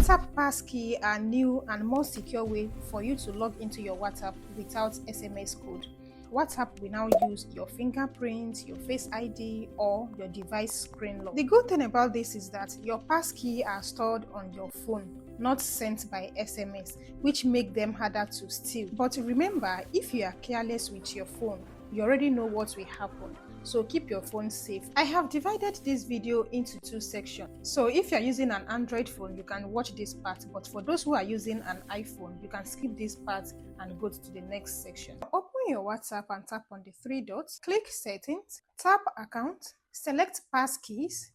WhatsApp Passkey are new and more secure way for you to log into your WhatsApp without SMS code. WhatsApp will now use your fingerprint, your Face ID, or your device screen lock. The good thing about this is that your passkey are stored on your phone, not sent by SMS, which make them harder to steal. But remember, if you are careless with your phone, you already know what will happen, so keep your phone safe. I have divided this video into two sections, so if you are using an Android phone, you can watch this part, but for those who are using an iPhone, you can skip this part and go to the next section. Open your WhatsApp and tap on the three dots, click Settings, tap Account, select Passkeys,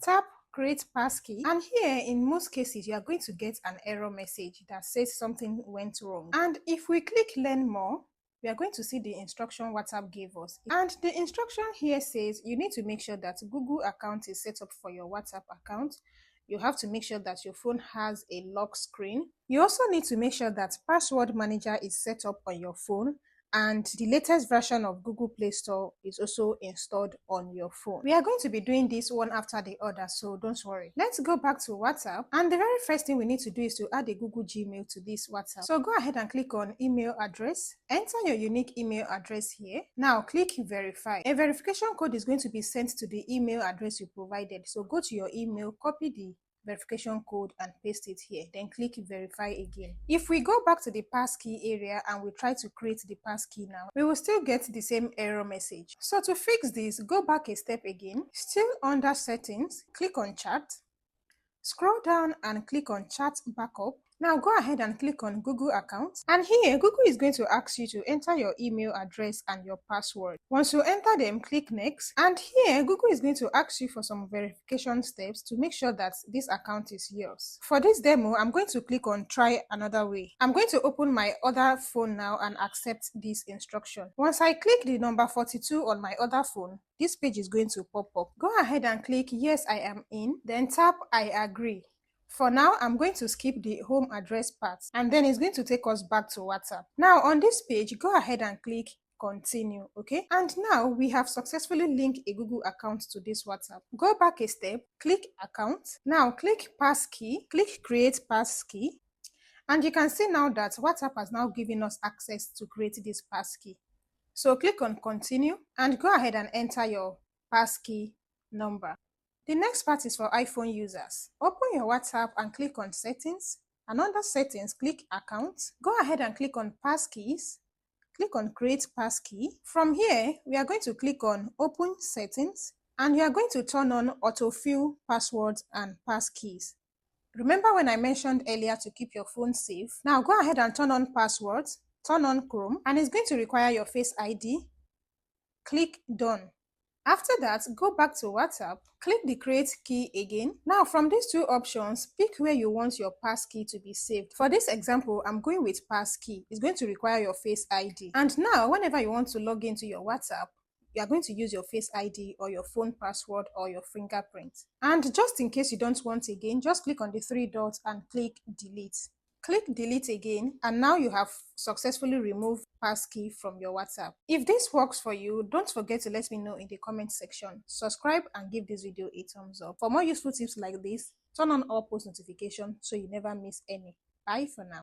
tap Create Passkey, and here in most cases you are going to get an error message that says something went wrong. And if we click Learn More, we are going to see the instruction WhatsApp gave us. And the instruction here says you need to make sure that Google account is set up for your WhatsApp account. You have to make sure that your phone has a lock screen. You also need to make sure that Password Manager is set up on your phone, and the latest version of Google Play Store is also installed on your phone. We are going to be doing this one after the other, so don't worry. Let's go back to WhatsApp, and the very first thing we need to do is to add a Google Gmail to this WhatsApp. So go ahead and click on email address, enter your unique email address here. Now click verify. A verification code is going to be sent to the email address you provided, so go to your email, copy the verification code and paste it here, then click verify again. If we go back to the passkey area and we try to create the passkey now, we will still get the same error message. So to fix this, go back a step again, still under settings, click on chat, scroll down and click on chat backup. Now go ahead and click on Google account, and here Google is going to ask you to enter your email address and your password. Once you enter them, click next, and here Google is going to ask you for some verification steps to make sure that this account is yours. For this demo, I'm going to click on try another way. I'm going to open my other phone now and accept this instruction. Once I click the number 42 on my other phone, this page is going to pop up. Go ahead and click yes, I am in, then tap I agree. For now, I'm going to skip the home address part, and then it's going to take us back to WhatsApp. Now on this page, go ahead and click continue, okay? And now we have successfully linked a Google account to this WhatsApp. Go back a step, click account. Now click passkey, click create passkey, and you can see now that WhatsApp has now given us access to create this passkey. So click on continue and go ahead and enter your passkey number. The next part is for iPhone users. Open your WhatsApp and click on settings, and under settings click account. Go ahead and click on passkeys, click on create passkey. From here we are going to click on open settings, and you are going to turn on autofill passwords and passkeys. Remember when I mentioned earlier to keep your phone safe? Now go ahead and turn on passwords, turn on Chrome, and it's going to require your Face ID. Click done. After that, go back to WhatsApp, click the create key again. Now from these two options, pick where you want your passkey to be saved. For this example, I'm going with passkey. It's going to require your Face ID. And now, whenever you want to log into your WhatsApp, you are going to use your Face ID or your phone password or your fingerprint. And just in case you don't want again, just click on the three dots and click delete. Click delete again, and now you have successfully removed passkey from your WhatsApp. If this works for you, don't forget to let me know in the comment section. Subscribe and give this video a thumbs up. For more useful tips like this, turn on all post notifications so you never miss any. Bye for now.